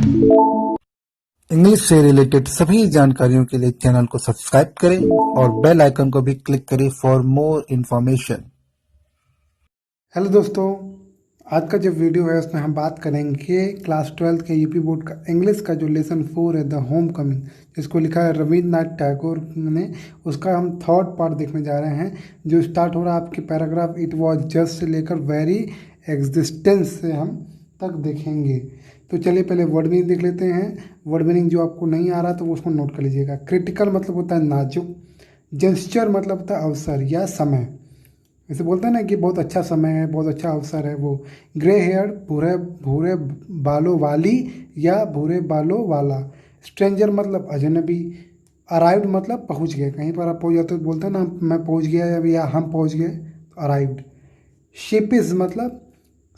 English से related सभी जानकारियों के लिए चैनल को सब्सक्राइब करें और बेल आइकन को भी क्लिक करें फॉर मोर इन्फॉर्मेशन। हेलो दोस्तों, आज का जो वीडियो है उसमें हम बात करेंगे क्लास 12 के यूपी बोर्ड का इंग्लिश का जो लेसन 4 है, द होम कमिंग, जिसको लिखा है रविन्द्रनाथ टैगोर ने। उसका हम थर्ड पार्ट देखने जा रहे हैं, जो स्टार्ट हो रहा है आपके paragraph it was just say लेकर वेरी एग्जिस्टेंस से हम तक देखेंगे। तो चलिए पहले वर्ड मीनिंग देख लेते हैं। वर्ड मीनिंग जो आपको नहीं आ रहा तो उसको नोट कर लीजिएगा। क्रिटिकल मतलब होता है नाजुक, जेस्चर मतलब होता है अवसर या समय, जैसे बोलते हैं ना कि बहुत अच्छा समय है, बहुत अच्छा अवसर है वो। ग्रे हेयर भूरे भूरे बालों वाली या भूरे बालों वाला। स्ट्रेंजर मतलब अजनबी। अराइव्ड मतलब पहुंच गए, कहीं पर आप पहुंच जाते तो बोलते हैं ना मैं पहुंच गया या हम पहुंच गए, अराइव्ड। शिपिस मतलब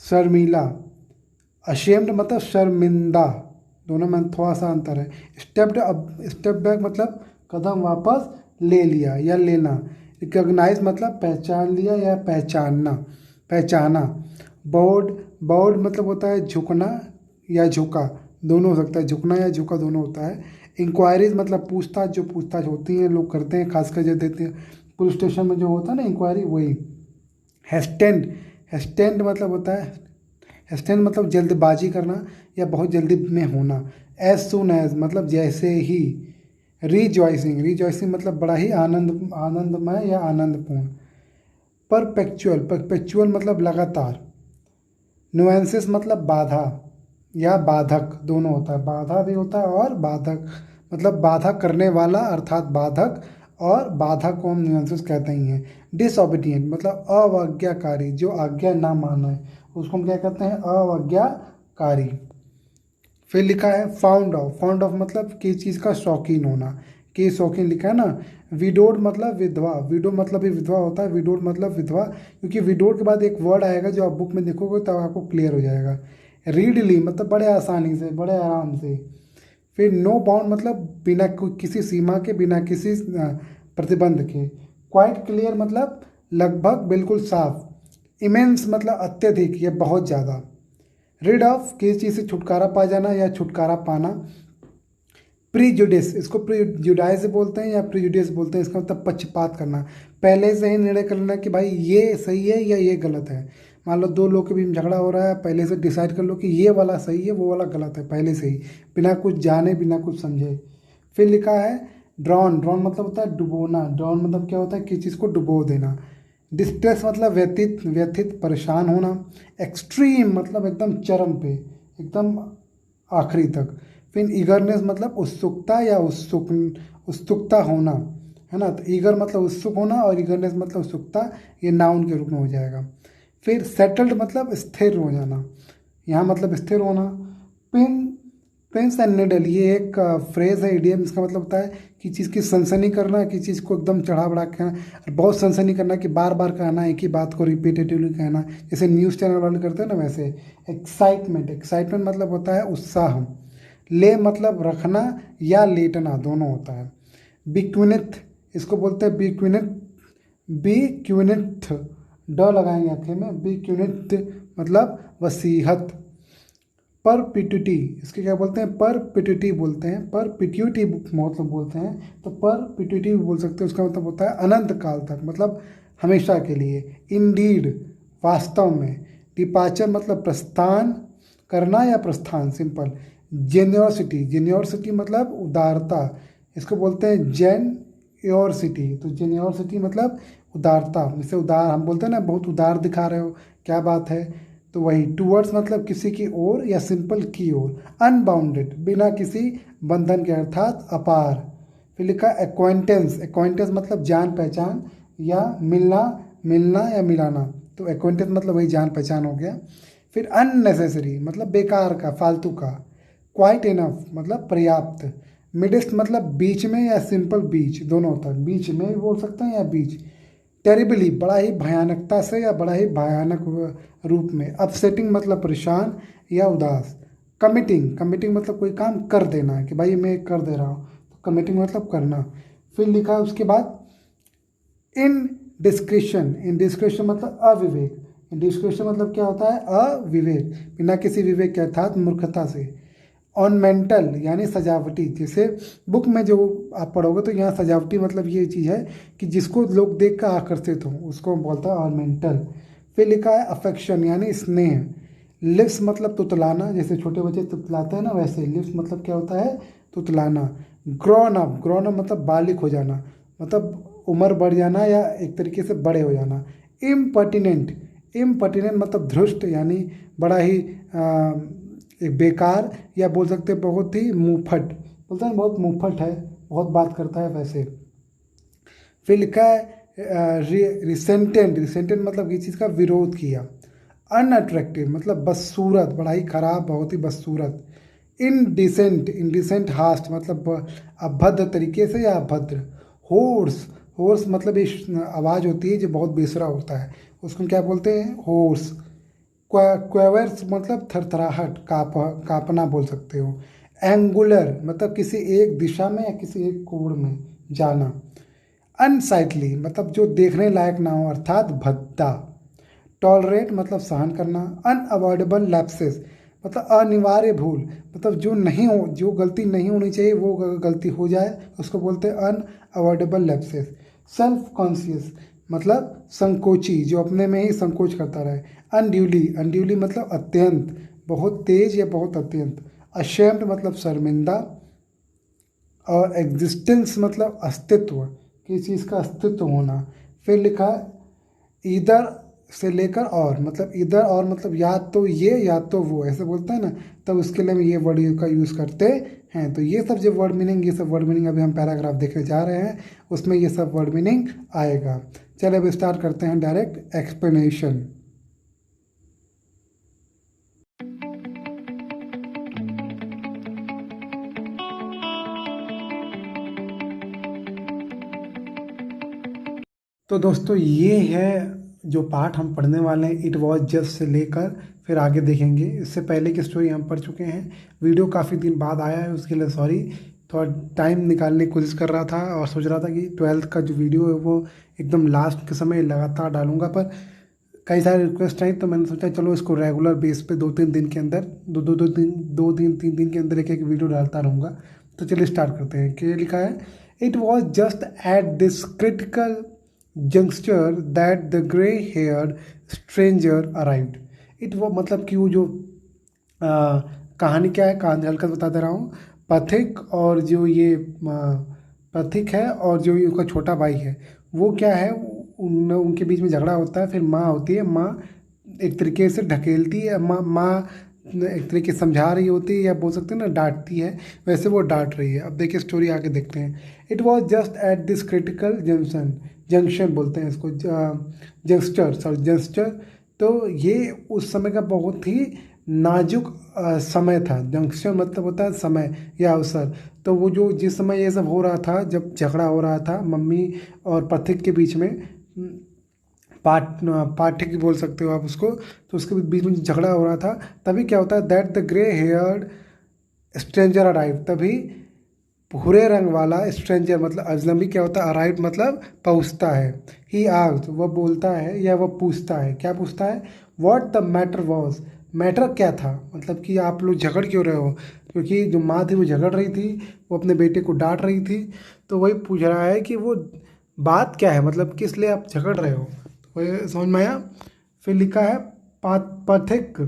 शर्मीला। अशेम्ड मतलब शर्मिंदा, दोनों में थोड़ा सा अंतर है। स्टेप बैक मतलब कदम वापस ले लिया या लेना। रिकॉग्नाइज मतलब पहचान लिया या पहचाना। बाउड मतलब होता है झुकना या झुका, दोनों हो सकता है, झुकना या झुका दोनों होता है। इंक्वायरीज मतलब पूछताछ, जो पूछताछ होती है लोग करते हैं, खासकर जो देते हैं पुलिस स्टेशन में जो होता है ना इंक्वायरी, वही। हेस्टेंड मतलब होता है, हेस्टेंड मतलब जल्दबाजी करना या बहुत जल्दी में होना। एज सुन एज मतलब जैसे ही। रिजॉइसिंग मतलब बड़ा ही आनंदमय या आनंदपूर्ण। परपेचुअल मतलब लगातार। नुएंसेस मतलब बाधा या बाधक, दोनों होता है, बाधा भी होता है और बाधक मतलब बाधा करने वाला अर्थात बाधक, और बाधा को हम नुएंसेस कहते ही हैं। डिसओबीडियंट मतलब अवज्ञाकारी, जो आज्ञा ना माने उसको हम क्या कहते हैं, अवज्ञाकारी। फिर लिखा है फाउंड ऑफ मतलब किसी चीज़ का शौकीन होना, कि शौकीन लिखा है ना। विडोड मतलब विधवा, विडो मतलब भी विधवा होता है, विडोड मतलब विधवा, क्योंकि विडोड के बाद एक वर्ड आएगा जो आप बुक में देखोगे तब आपको क्लियर हो जाएगा। रीडली मतलब बड़े आसानी से, बड़े आराम से। फिर नो बाउंड मतलब बिना किसी सीमा के, बिना किसी प्रतिबंध के। क्वाइट क्लियर मतलब लगभग बिल्कुल साफ। इमेंस मतलब अत्यधिक या बहुत ज़्यादा। रिड ऑफ किसी चीज़ से छुटकारा पा जाना या छुटकारा पाना। प्रीजुडिस, इसको प्रीजुडाइस बोलते हैं या प्रीजुडिस बोलते हैं, इसका मतलब पक्षपात करना, पहले से ही निर्णय कर लेना कि भाई ये सही है या ये गलत है। मान लो दो लोग के बीच झगड़ा हो रहा है, पहले से डिसाइड कर लो कि ये वाला सही है वो वाला गलत है, पहले से ही, बिना कुछ जाने बिना कुछ समझे। फिर लिखा है ड्रॉन मतलब होता है डुबोना। ड्रॉन मतलब क्या होता है, किसी चीज़ को डुबो देना। डिस्ट्रेस मतलब व्यथित परेशान होना। एक्सट्रीम मतलब एकदम चरम पे, एकदम आखिरी तक। फिर ईगरनेस मतलब उत्सुकता या उत्सुकता होना, है ना। तो ईगर मतलब उत्सुक होना और ईगरनेस मतलब उत्सुकता, ये नाउन के रूप में हो जाएगा। फिर सेटल्ड मतलब स्थिर हो जाना, यहाँ मतलब स्थिर होना। पिन पिंस एंड निडल ये एक फ्रेज है, इडियम, इसका मतलब होता है कि चीज़ की सनसनी करना, कि चीज़ को एकदम चढ़ा बढ़ा के कहना, बहुत सनसनी करना, कि बार बार कहना, एक ही बात को रिपीटेटिवली कहना, जैसे न्यूज़ चैनल वाले करते हैं ना वैसे। एक्साइटमेंट मतलब होता है उत्साह। ले मतलब रखना या लेटना, दोनों होता है। बिक्विनिथ, इसको बोलते हैं बिक्विनिथ, ड लगाएंगे आखिर में। बिक्विनिथ मतलब वसीहत। परपिट्यूटी, इसके क्या बोलते हैं, परपिट्यूटी बोलते हैं, परपिट्यूटी मतलब बोलते हैं, तो परपिट्यूटी भी बोल सकते हैं। उसका मतलब होता है अनंत काल तक, मतलब हमेशा के लिए। इंडीड वास्तव में। डिपार्चर मतलब प्रस्थान करना या प्रस्थान, सिंपल। जेन्योसिटी मतलब उदारता, इसको बोलते हैं जेन्योसिटी। तो जेन्योसिटी मतलब उदारता, जैसे उदार हम बोलते हैं ना, बहुत उदार दिखा रहे हो, क्या बात है, तो वही। टूवर्ड्स मतलब किसी की ओर या सिंपल की ओर। अनबाउंडेड बिना किसी बंधन के अर्थात अपार। फिर लिखा एक्वाइंटेंस मतलब जान पहचान या मिलना या मिलाना, तो एक्वाइंटेंस मतलब वही जान पहचान हो गया। फिर अननेसेसरी मतलब बेकार का, फालतू का। क्वाइट इनफ मतलब पर्याप्त। मिडिस्ट मतलब बीच में या सिंपल बीच, दोनों होता है, बीच में भी बोल सकते हैं या बीच। टेरिबली बड़ा ही भयानकता से या बड़ा ही भयानक रूप में। अपसेटिंग मतलब परेशान या उदास। कमिटिंग मतलब कोई काम कर देना, कि भाई मैं कर दे रहा हूँ, तो कमिटिंग मतलब करना। फिर लिखा है उसके बाद इनडिस्क्रिशन मतलब अविवेक। इनडिस्क्रिशन मतलब क्या होता है, अविवेक, बिना किसी विवेक के अर्थात मूर्खता से। ऑर्नामेंटल यानी सजावटी। जैसे बुक में जो आप पढ़ोगे तो यहाँ सजावटी मतलब ये चीज़ है कि जिसको लोग देख कर आकर्षित हो, उसको बोलता है ऑर्नामेंटल। फिर लिखा है अफेक्शन यानी स्नेह। लिप्स मतलब तुतलाना, जैसे छोटे बच्चे तुतलाते हैं ना, वैसे लिप्स मतलब क्या होता है, तुतलाना। ग्रॉन अप मतलब बालिक हो जाना, मतलब उम्र बढ़ जाना या एक तरीके से बड़े हो जाना। इम्पर्टिनेंट मतलब धृष्ट यानी बड़ा ही एक बेकार, या बोल सकते हैं बहुत ही मुंहफट, बोलते हैं बहुत मुंहफट है, बहुत बात करता है वैसे। फिर लिखा है रिसेंटेंट मतलब किसी चीज़ का विरोध किया। अनअट्रैक्टिव मतलब बदसूरत, बड़ा ही खराब, बहुत ही बदसूरत। इंडिसेंट हास्ट मतलब अभद्र तरीके से या अभद्र। होर्स मतलब इस आवाज़ होती है जो बहुत बेसुरा होता है, उसको क्या बोलते हैं, होर्स। क्वेवर्स मतलब थरथराहट, कांपना बोल सकते हो। एंगुलर मतलब किसी एक दिशा में या किसी एक कोण में जाना। अनसाइटली मतलब जो देखने लायक ना हो, अर्थात भद्दा। टॉलरेट मतलब सहन करना। अनअवॉइडेबल लैप्सेस मतलब अनिवार्य भूल, मतलब जो गलती नहीं होनी चाहिए वो गलती हो जाए, उसको बोलते हैं अनअवॉइडेबल लैप्सेस। सेल्फ कॉन्शियस मतलब संकोची, जो अपने में ही संकोच करता रहे। अनड्यूली मतलब अत्यंत, बहुत तेज या बहुत अत्यंत। अशेम्ड मतलब शर्मिंदा। और एग्जिस्टेंस मतलब अस्तित्व, किसी चीज़ का अस्तित्व होना। फिर लिखा इधर से लेकर और, मतलब इधर और मतलब या तो ये या तो वो, ऐसे बोलता है ना, तब उसके लिए हम ये वर्ड का यूज़ करते हैं। तो ये सब जो वर्ड मीनिंग, ये सब वर्ड मीनिंग अभी हम पैराग्राफ देखने जा रहे हैं, उसमें ये सब वर्ड मीनिंग आएगा। चलिए अब स्टार्ट करते हैं डायरेक्ट एक्सप्लेनेशन। तो दोस्तों ये है जो पार्ट हम पढ़ने वाले हैं, इट वॉज जस्ट से लेकर फिर आगे देखेंगे। इससे पहले की स्टोरी हम पढ़ चुके हैं। वीडियो काफ़ी दिन बाद आया है, उसके लिए सॉरी। थोड़ा टाइम निकालने की कोशिश कर रहा था और सोच रहा था कि 12th का जो वीडियो है वो एकदम लास्ट के समय लगातार डालूंगा, पर कई सारे रिक्वेस्ट आई तो मैंने सोचा चलो इसको रेगुलर बेस पे 2-3 दिन के अंदर, 2-3 दिन के अंदर एक एक वीडियो डालता रहूँगा। तो चलिए स्टार्ट करते हैं। क्या लिखा है, it was just at this critical juncture that the grey heard stranger arrived. It वो मतलब कि वो जो कहानी क्या है, कहानी हल्का बता दे रहा हूँ। पथिक और जो ये पथिक है और जो ये उसका छोटा भाई है, वो क्या है, उनके बीच में झगड़ा होता है। फिर माँ होती है, माँ एक तरीके से ढकेलती है, माँ एक तरीके से समझा रही होती है या बोल सकते हैं ना डांटती है, वैसे वो डांट रही है। अब देखिए स्टोरी आगे देखते हैं। It was just at this critical junction बोलते हैं इसको, जंक्स्टर। तो ये उस समय का बहुत ही नाजुक समय था। जंक्शन मतलब होता है समय या अवसर। तो वो जो जिस समय ये सब हो रहा था, जब झगड़ा हो रहा था मम्मी और पथिक के बीच में, पाठ पाठ्य की बोल सकते हो आप उसको, तो उसके बीच में झगड़ा हो रहा था, तभी क्या होता है, that the grey heard stranger arrive, तभी भूरे रंग वाला स्ट्रेंजर मतलब अजनबी क्या होता है, अराइव मतलब पहुँचता है। ही आस्क्ड वह बोलता है या वह पूछता है, क्या पूछता है, what the matter was, matter क्या था, मतलब कि आप लोग झगड़ क्यों रहे हो। क्योंकि जो माँ थी वो झगड़ रही थी, वो अपने बेटे को डांट रही थी, तो वही पूछ रहा है कि वो बात क्या है, मतलब किस लिए आप झगड़ रहे हो। तो वही समझ में आया। फिर लिखा है, पाथिक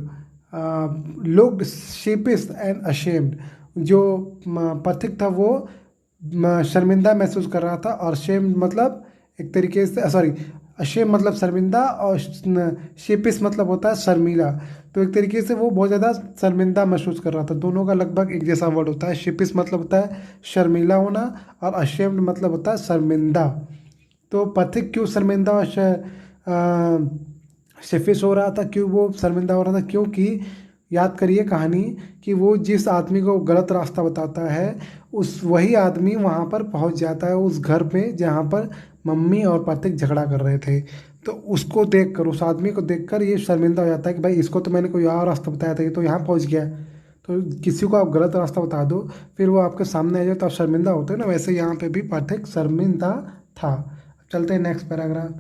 लुक्ड sheepish एंड ashamed। जो पथिक था वो शर्मिंदा महसूस कर रहा था, और शेम मतलब एक तरीके से, सॉरी, अशेम मतलब शर्मिंदा और शेपिस मतलब होता है शर्मीला। तो एक तरीके से वो बहुत ज़्यादा शर्मिंदा महसूस कर रहा था। दोनों का लगभग एक जैसा वर्ड होता है। शेपिस मतलब होता है शर्मीला होना, और अशेम्ड मतलब होता है शर्मिंदा। तो पथिक क्यों शर्मिंदा और शेफिस हो रहा था, क्यों वो शर्मिंदा हो रहा था, क्योंकि याद करिए कहानी, कि वो जिस आदमी को गलत रास्ता बताता है, उस वही आदमी वहाँ पर पहुँच जाता है उस घर में जहाँ पर मम्मी और पथिक झगड़ा कर रहे थे। तो उसको देखकर, उस आदमी को देखकर ये शर्मिंदा हो जाता है कि भाई इसको तो मैंने कोई और रास्ता बताया था, ये तो यहाँ पहुँच गया। तो किसी को आप गलत रास्ता बता दो, फिर वो आपके सामने आ जाए तो आप शर्मिंदा होते हैं ना, वैसे यहाँ पे भी पथिक शर्मिंदा था। चलते हैं नेक्स्ट पैराग्राफ।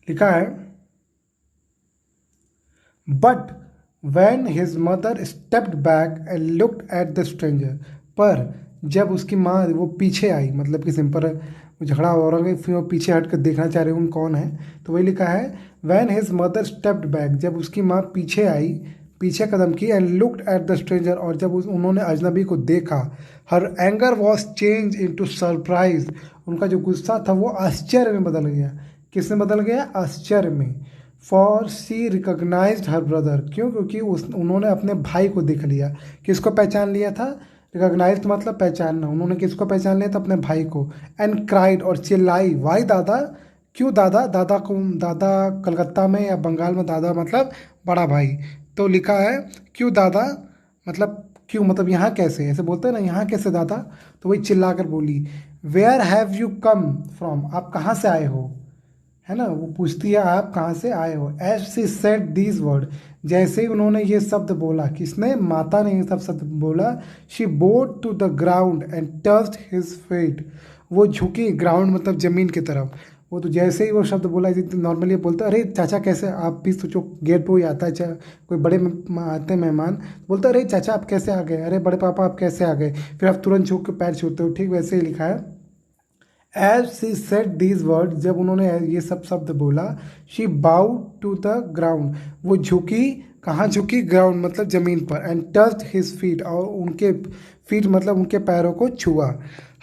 लिखा है, but when his mother stepped back and looked at the stranger, पर जब उसकी माँ वो पीछे आई, मतलब कि सिंपल झगड़ा हो रहा है, फिर वो पीछे हट कर देखना चाह रहे हैं कौन है, तो वही लिखा है when his mother stepped back, जब उसकी माँ पीछे आई, पीछे कदम की, and looked at the stranger, और जब उन्होंने अजनबी को देखा, her anger was change into surprise, उनका जो गुस्सा था वो आश्चर्य में बदल गया। किसमें बदल गया? आश्चर्य में। For she recognized her brother, क्यों? क्योंकि उन्होंने अपने भाई को देख लिया। किसको पहचान लिया था? रिकॉग्नाइज्ड मतलब पहचानना। उन्होंने किसको पहचान लिया था? अपने भाई को। एंड क्राइड, और चिल्लाई, वाई दादा? क्यों दादा? दादा को, दादा कलकत्ता में या बंगाल में दादा मतलब बड़ा भाई, तो लिखा है क्यों दादा, मतलब क्यों, मतलब यहाँ कैसे, ऐसे बोलते हैं ना, यहाँ कैसे दादा, तो वही चिल्ला कर बोली, where have you come from, आप कहाँ से आए हो, है ना, वो पूछती है आप कहाँ से आए हो। As she said these word, जैसे ही उन्होंने ये शब्द बोला, किसने? माता ने ये सब शब्द बोला, she bowed to the ground and touched his feet, वो झुकी, ग्राउंड मतलब जमीन की तरफ। वो तो जैसे ही वो शब्द बोला, नॉर्मली बोलता, अरे चाचा कैसे, आप भी सोचो गेट पे ही आता है, कोई बड़े आते हैं मेहमान, बोलता अरे चाचा आप कैसे आ गए, अरे बड़े पापा आप कैसे आ गए, फिर आप तुरंत झुक के पैर छूते हो, ठीक वैसे ही लिखा है। As she said these word, जब उन्होंने ये सब शब्द बोला, she bowed to the ground, वो झुकी, कहाँ झुकी? ग्राउंड मतलब जमीन पर। एंड टच्ड हिज फीट, और उनके फीट मतलब उनके पैरों को छुआ।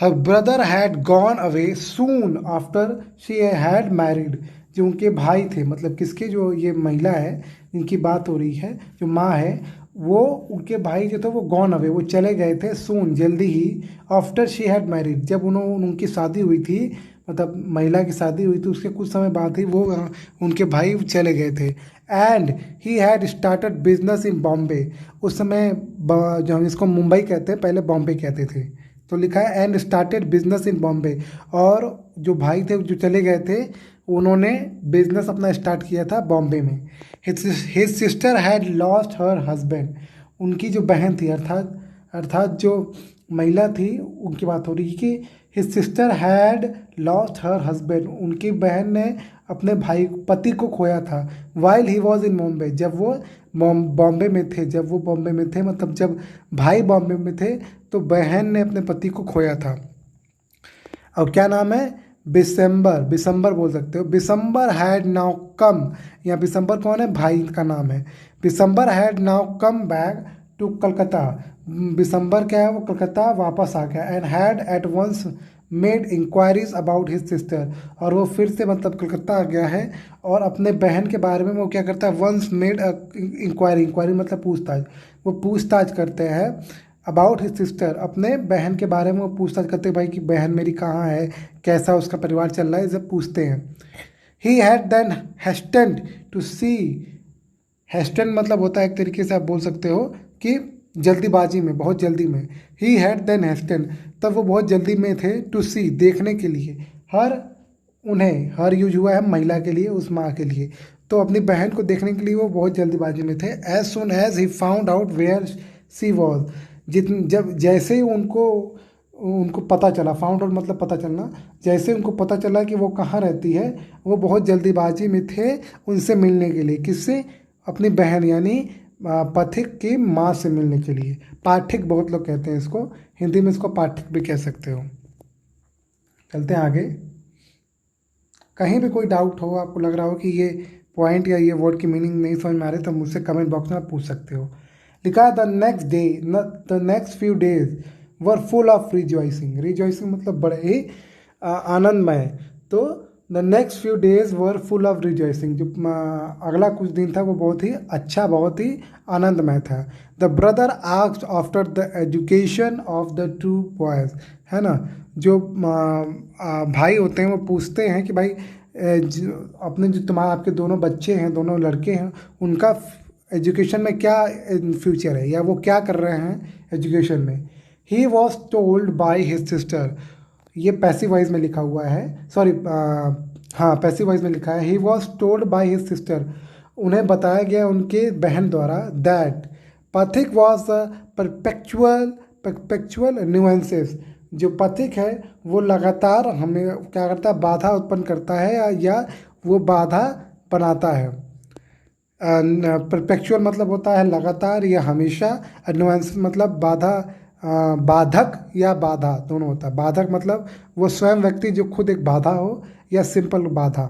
Her brother had gone away soon after she had married, जो उनके भाई थे, मतलब किसके, जो ये महिला है जिनकी बात हो रही है, जो माँ है, वो उनके भाई जो थे वो गॉन अवे, वो चले गए थे, सून जल्दी ही, आफ्टर शी हैड मैरिड, जब उनकी शादी हुई थी, मतलब महिला की शादी हुई थी, उसके कुछ समय बाद ही वो उनके भाई चले गए थे। And he had started business in Bombay, उस समय जो हम इसको मुंबई कहते हैं, पहले बॉम्बे कहते थे, तो लिखा है and started business in Bombay, और जो भाई थे जो चले गए थे, उन्होंने बिजनेस अपना स्टार्ट किया था बॉम्बे में। His sister had lost her husband, उनकी जो बहन थी, अर्थात अर्थात जो महिला थी उनकी बात हो रही कि his sister had lost her husband, उनकी बहन ने अपने भाई पति को खोया था। While he was in Bombay, जब वो बॉम्बे में थे, जब वो बॉम्बे में थे, मतलब जब भाई बॉम्बे में थे, तो बहन ने अपने पति को खोया था। और क्या नाम है? बिसम्बर, बिसम्बर बोल सकते हो। बिसम्बर हैड नाउ कम, या बिसम्बर कौन है? भाई का नाम है। Bishamber had now come back to Calcutta, Bishamber क्या है? वो कलकत्ता वापस आ गया। And had at once made inquiries about his sister, और वो फिर से मतलब कलकत्ता आ गया है, और अपने बहन के बारे में वो क्या करता है? वंस मेड इंक्वायरी, इंक्वायरी मतलब पूछताछ, वो पूछताछ करते हैं अबाउट हिज सिस्टर, अपने बहन के बारे में वो पूछताछ करते हैं, भाई कि बहन मेरी कहाँ है, कैसा उसका परिवार चल रहा है, जब पूछते हैं। ही हैड देन हेस्टेंड टू सी, हेस्टेंड मतलब होता है एक तरीके से आप बोल सकते हो कि जल्दीबाजी में, बहुत जल्दी में। ही हैड देन हेस्टेंड, तब वो बहुत जल्दी में थे, टू सी देखने के लिए, हर, उन्हें, हर यूज हुआ है महिला के लिए, उस माँ के लिए, तो अपनी बहन को देखने के लिए वो बहुत जल्दीबाजी में थे। As soon as he found out where she was, जब जैसे ही उनको उनको पता चला, फाउंड आउट मतलब पता चलना, जैसे उनको पता चला कि वो कहाँ रहती है, वो बहुत जल्दीबाजी में थे उनसे मिलने के लिए। किससे? अपनी बहन, यानी पथिक की माँ से मिलने के लिए। पाठिक बहुत लोग कहते हैं इसको, हिंदी में इसको पाठिक भी कह सकते हो। चलते हैं आगे। कहीं भी कोई डाउट हो, आपको लग रहा हो कि ये पॉइंट या ये वर्ड की मीनिंग नहीं समझ में आ रही, तो मुझसे कमेंट बॉक्स में आप पूछ सकते हो। लिखा है the next day, the next few days were full of rejoicing, rejoicing मतलब बड़े ही आनंदमय। तो the next few days were full of rejoicing, जो अगला कुछ दिन था वो बहुत ही अच्छा, बहुत ही आनंदमय था। The brother asked after the education of the two boys, है ना, जो भाई होते हैं वो पूछते हैं कि भाई अपने जो तुम्हारा, आपके दोनों बच्चे हैं, दोनों लड़के हैं, उनका एजुकेशन में क्या फ्यूचर है, या वो क्या कर रहे हैं एजुकेशन में। He was told by his sister, ये पैसिव वॉइस में लिखा हुआ है, सॉरी, हाँ पैसिव वॉइस में लिखा है। He was told by his sister, उन्हें बताया गया उनके बहन द्वारा, दैट पथिक वॉज परपेचुअल न्यूएंसेस, जो पथिक है वो लगातार हमें क्या करता है? बाधा उत्पन्न करता है, या वो बाधा बनाता है। परपेचुअल मतलब होता है लगातार या हमेशा। नुएंसेस मतलब बाधक या बाधा दोनों होता है। बाधक मतलब वो स्वयं व्यक्ति जो खुद एक बाधा हो, या सिंपल बाधा,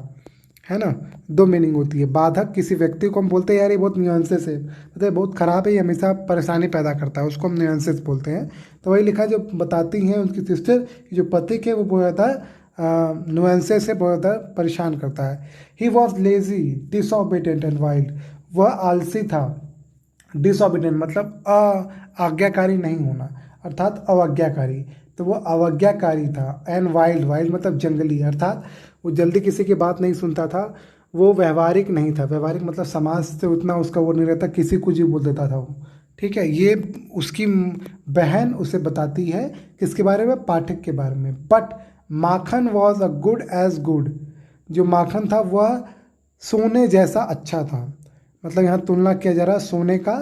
है ना। दो मीनिंग होती है। बाधक किसी व्यक्ति को हम बोलते हैं यार ये बहुत न्यूएंसेस है, मतलब बहुत ख़राब है, ये हमेशा परेशानी पैदा करता है, उसको हम न्यूएंसेस बोलते हैं। तो वही लिखा जो बताती हैं उनकी सिस्टर, जो पथिक है वो बहुत ज़्यादा नुएंसेस से बहुत ज़्यादा परेशान करता है। He was lazy, disobedient and wild, वह आलसी था। डिसऑबीडिएंट मतलब आज्ञाकारी नहीं होना, अर्थात अवज्ञाकारी। तो वो अवज्ञाकारी था। एंड वाइल्ड, वाइल्ड मतलब जंगली, अर्थात वो जल्दी किसी की बात नहीं सुनता था। वो व्यवहारिक नहीं था। व्यवहारिक मतलब समाज से उतना उसका वो नहीं रहता, किसी को जी बोल देता था वो। ठीक है, ये उसकी बहन उसे बताती है किसके बारे में, पाठक के बारे में। But Makhan was a good as good, जो माखन था वह सोने जैसा अच्छा था। मतलब यहाँ तुलना किया जा रहा है सोने का,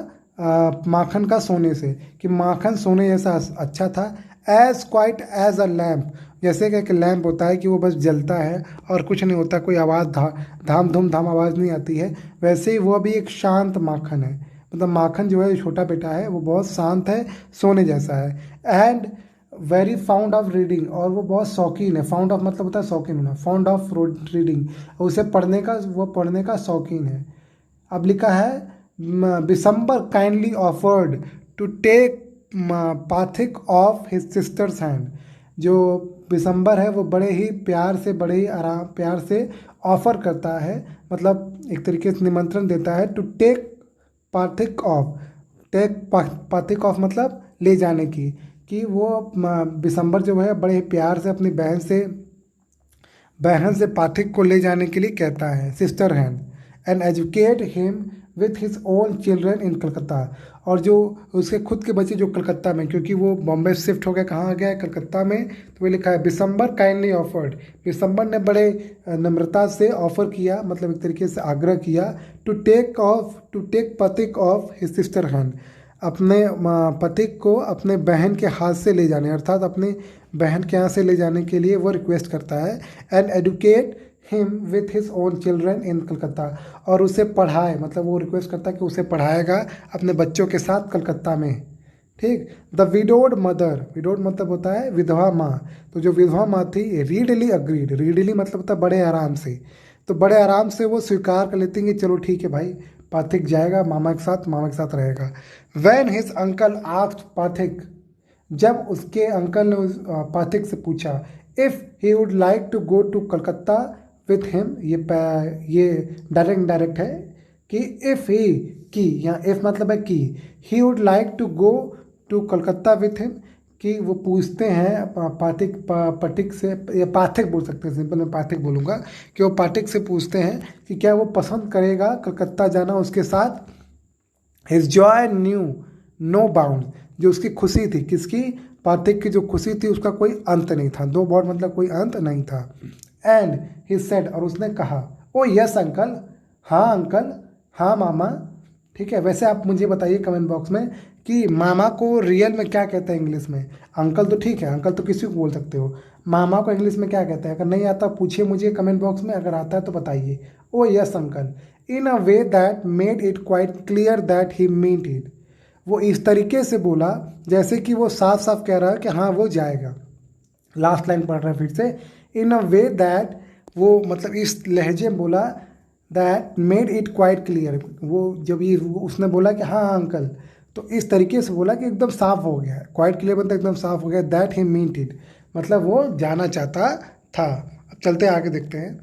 माखन का सोने से, कि माखन सोने जैसा अच्छा था। As quiet as a lamb, जैसे कि एक लैम्प होता है कि वो बस जलता है और कुछ नहीं होता, कोई आवाज़ धाम धूम धाम आवाज़ नहीं आती है, वैसे ही वो भी एक शांत माखन है। मतलब माखन जो है, छोटा बेटा है, वो बहुत शांत है, सोने जैसा है। And very found of reading, और वो बहुत शौकीन है। फाउंड ऑफ मतलब होता है शौकीन होना, फाउंड ऑफ रीडिंग, उसे पढ़ने का, वो पढ़ने का शौकीन है। अब लिखा है Bishamber kindly offered to take Phatik off his sister's hand, जो दिसंबर है वो बड़े ही प्यार से, बड़े ही आराम प्यार से ऑफर करता है, मतलब एक तरीके से निमंत्रण देता है। To take Phatik off, take Phatik off मतलब ले जाने की, कि वो दिसंबर जो है बड़े ही प्यार से अपनी बहन से पाठक को ले जाने के लिए कहता है, sister hand. And educate him with his own children in Calcutta, और जो उसके खुद के बच्चे जो कलकत्ता में, क्योंकि वो बॉम्बे शिफ्ट हो गया, कहाँ आ गया है, कलकत्ता में। तो वो लिखा है दिसंबर काइंडली ऑफर्ड, दिसंबर ने बड़े नम्रता से ऑफर किया, मतलब एक तरीके से आग्रह किया, टू टेक पथिक ऑफ हिज सिस्टर हैंड, अपने पथिक को अपने बहन के हाथ से ले जाने, अर्थात अपने बहन के यहाँ से ले जाने के लिए वो रिक्वेस्ट करता है। And educate him with his own children in Calcutta, और उसे पढ़ाए, मतलब वो रिक्वेस्ट करता है कि उसे पढ़ाएगा अपने बच्चों के साथ कलकत्ता में। ठीक। द विडोड मदर, विडोड मतलब होता है विधवा माँ, तो जो विधवा माँ थी, रीडली अग्रीड, रीडली मतलब होता है बड़े आराम से, तो बड़े आराम से वो स्वीकार कर लेती हैं कि चलो ठीक है भाई, पाथिक जाएगा मामा के साथ रहेगा। When his uncle asked Pathik, जब उसके अंकल ने पाथिक से पूछा, if he would like to go to Calcutta with him, ये डायरेक्ट है कि इफ़ ही, की, यहाँ इफ़ मतलब है कि, he would like to go to Calcutta with him, कि वो पूछते हैं पाठिक से, या पाठक बोल सकते हैं, सिंपल मैं पाठक बोलूँगा, कि वो पाठक से पूछते हैं कि क्या वो पसंद करेगा कलकत्ता जाना उसके साथ। His joy knew no bound, जो उसकी खुशी थी, किसकी, पाठक की जो खुशी थी उसका कोई अंत नहीं था, दो बाउंड मतलब कोई अंत नहीं था। एंड ही सेड, और उसने कहा, ओ यस अंकल, हाँ अंकल, हाँ मामा। ठीक है, वैसे आप मुझे बताइए कमेंट बॉक्स में कि मामा को रियल में क्या कहते हैं इंग्लिश में। अंकल तो ठीक है, अंकल तो किसी को बोल सकते हो, मामा को इंग्लिश में क्या कहते हैं, अगर नहीं आता पूछिए मुझे कमेंट बॉक्स में, अगर आता है तो बताइए। ओ yes uncle, in a way that made it quite clear that he meant it, वो इस तरीके से बोला जैसे कि वो साफ साफ कह रहा है कि हाँ वो जाएगा। लास्ट लाइन पढ़ रहे हैं फिर से, इन अ वे दैट, वो मतलब इस लहजे में बोला, that made it quite clear, वो जब ये उसने बोला कि हाँ हाँ अंकल, तो इस तरीके से बोला कि एकदम साफ हो गया, क्वाइट क्लियर मतलब एकदम साफ हो गया, दैट ही मीन्ट इट, मतलब वो जाना चाहता था। अब चलते आगे देखते हैं।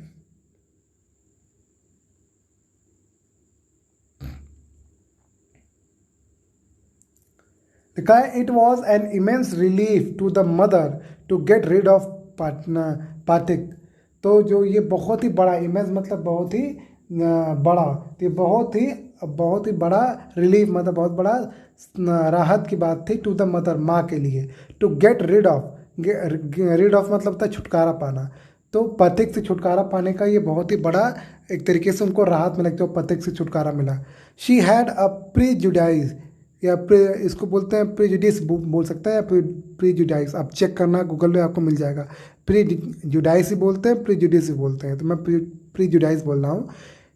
लिखा है, it was an immense relief to the mother to get rid of Phatik, तो जो ये बहुत ही बड़ा, इमेंस मतलब बहुत ही बड़ा, तो ये बहुत ही बड़ा रिलीफ मतलब बहुत बड़ा राहत की बात थी, टू द मदर माँ के लिए। To get rid of, rid of मतलब होता है छुटकारा पाना, तो पथिक से छुटकारा पाने का ये बहुत ही बड़ा एक तरीके से उनको राहत मिला, जो पथिक से छुटकारा मिला। शी हैड अ प्रीजुडाइज, या इसको बोलते हैं प्रीजुडिस बोल सकते हैं, या प्रीजुडाइस, आप चेक करना गूगल में आपको मिल जाएगा। प्रीजुडाइस ही बोलते हैं, प्रीजुडिस ही बोलते हैं, तो मैं प्रीजुडाइस बोल रहा हूँ।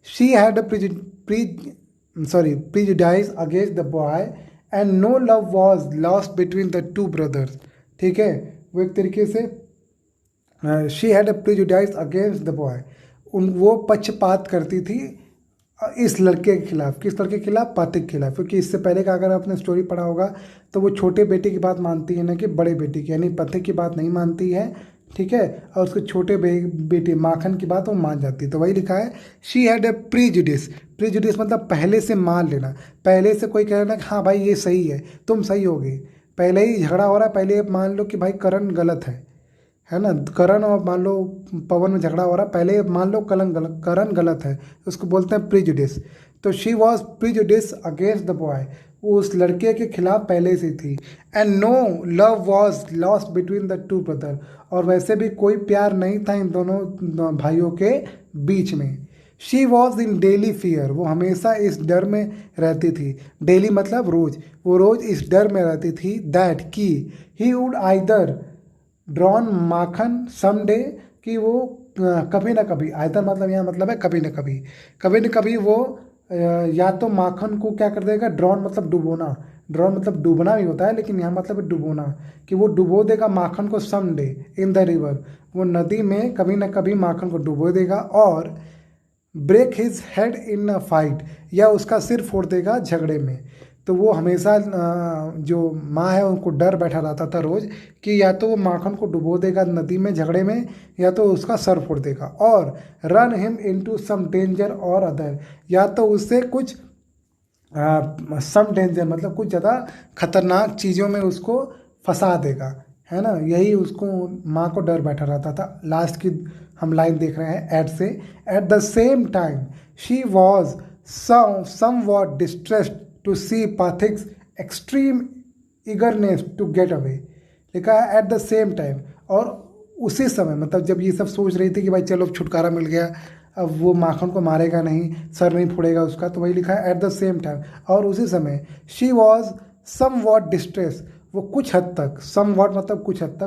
She had a prejudice against the boy and no love was lost between the two brothers. ठीक है, वो एक तरीके से she had a prejudice against the boy, वो पक्षपात करती थी इस लड़के के खिलाफ। किस लड़के के खिलाफ? पथिक के खिलाफ। क्योंकि इससे पहले का अगर आपने स्टोरी पढ़ा होगा तो वो छोटे बेटे की बात मानती है ना कि बड़े बेटे की, यानी पथिक की बात नहीं मानती है, ठीक है, और उसके छोटे बेटे माखन की बात वो मान जाती है। तो वही लिखा है she had a prejudice. Prejudice मतलब पहले से मान लेना, पहले से कोई कह रहा कि हाँ भाई ये सही है, तुम सही होगे, पहले ही झगड़ा हो रहा है, पहले मान लो कि भाई करण गलत है ना, करण और मान लो पवन में झगड़ा हो रहा है, पहले मान लो करण गलत है, उसको बोलते हैं प्रीजुडिस। तो she was prejudice against the boy, वो उस लड़के के खिलाफ पहले से थी। And no love was lost between the two brother, और वैसे भी कोई प्यार नहीं था इन दोनों भाइयों के बीच में। She was in daily fear, वो हमेशा इस डर में रहती थी। डेली मतलब रोज, वो रोज इस डर में रहती थी दैट की he would either drawn Makhan someday, कि वो कभी ना कभी, आइदर मतलब यहाँ मतलब है कभी न कभी वो या तो माखन को क्या कर देगा, ड्रॉन मतलब डुबोना, ड्रॉन मतलब डूबना भी होता है लेकिन यहाँ मतलब है डुबोना, कि वो डुबो देगा माखन को समडे इन द रिवर, वो नदी में कभी ना कभी माखन को डुबो देगा, और break his head in a fight, या उसका सिर फोड़ देगा झगड़े में। तो वो हमेशा जो माँ है उनको डर बैठा रहता था रोज कि या तो वो माखन को डुबो देगा नदी में झगड़े में, या तो उसका सर फोड़ देगा, और run him into some danger और अदर, या तो उससे कुछ सम डेंजर मतलब कुछ ज़्यादा खतरनाक चीज़ों में उसको फंसा देगा, है ना, यही उसको माँ को डर बैठा रहता था। लास्ट की हम लाइन देख रहे हैं एट से, at the same time she was somewhat distressed to see Phatik's extreme eagerness to get away. लिखा है एट द सेम टाइम, और उसी समय मतलब जब ये सब सोच रही थी कि भाई चलो छुटकारा मिल गया, अब वो माखन को मारेगा नहीं, सर नहीं फोड़ेगा उसका, तो वही लिखा है एट द सेम टाइम, और उसी समय she was somewhat distress, वो कुछ हद तक, सम वॉट मतलब कुछ हद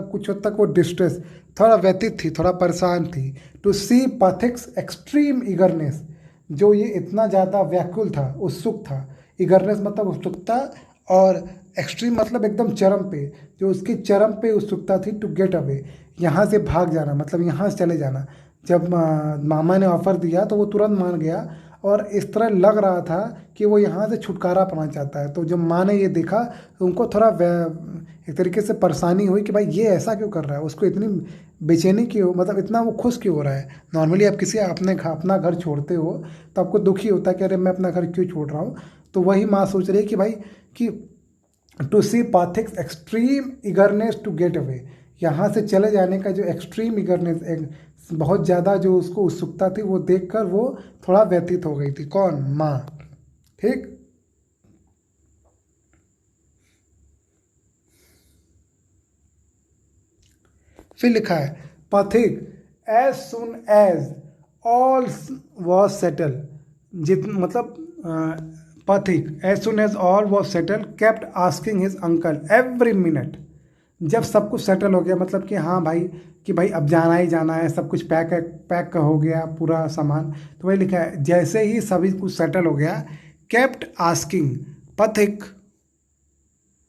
तक वो डिस्ट्रेस, थोड़ा व्यथित थी, थोड़ा परेशान थी, to see Phatik's extreme eagerness, जो ये इतना ज़्यादा व्याकुल था, उत्सुक था, ईगरनेस मतलब उत्सुकता, और एक्सट्रीम मतलब एकदम चरम पे, जो उसकी चरम पे उत्सुकता थी, टू गेट अवे, यहाँ से भाग जाना मतलब यहाँ से चले जाना। जब मामा ने ऑफ़र दिया तो वो तुरंत मान गया, और इस तरह लग रहा था कि वो यहाँ से छुटकारा पाना चाहता है। तो जब माँ ने ये देखा तो उनको थोड़ा एक तरीके से परेशानी हुई कि भाई ये ऐसा क्यों कर रहा है, उसको इतनी बेचैनी क्यों, मतलब इतना वो खुश क्यों हो रहा है। नॉर्मली आप किसी अपना घर छोड़ते हो तो आपको दुखी होता है कि अरे मैं अपना घर क्यों छोड़ रहा हूँ। तो वही माँ सोच रही है कि भाई कि to see Phatik's extreme eagerness to get away, यहाँ से चले जाने का जो एक्सट्रीम ईगरनेस, एक बहुत ज़्यादा जो उसको उत्सुकता थी, वो देखकर वो थोड़ा व्यतीत हो गई थी। कौन? माँ। ठीक। फिर लिखा है Pathik as soon as all was settle, जित मतलब Pathik as soon as all was settle kept asking his uncle every minute, जब सब कुछ सेटल हो गया मतलब कि हाँ भाई कि भाई अब जाना ही जाना है, सब कुछ पैक हो गया पूरा सामान, तो वही लिखा है जैसे ही सभी कुछ सेटल हो गया, केप्ट आस्किंग पथिक,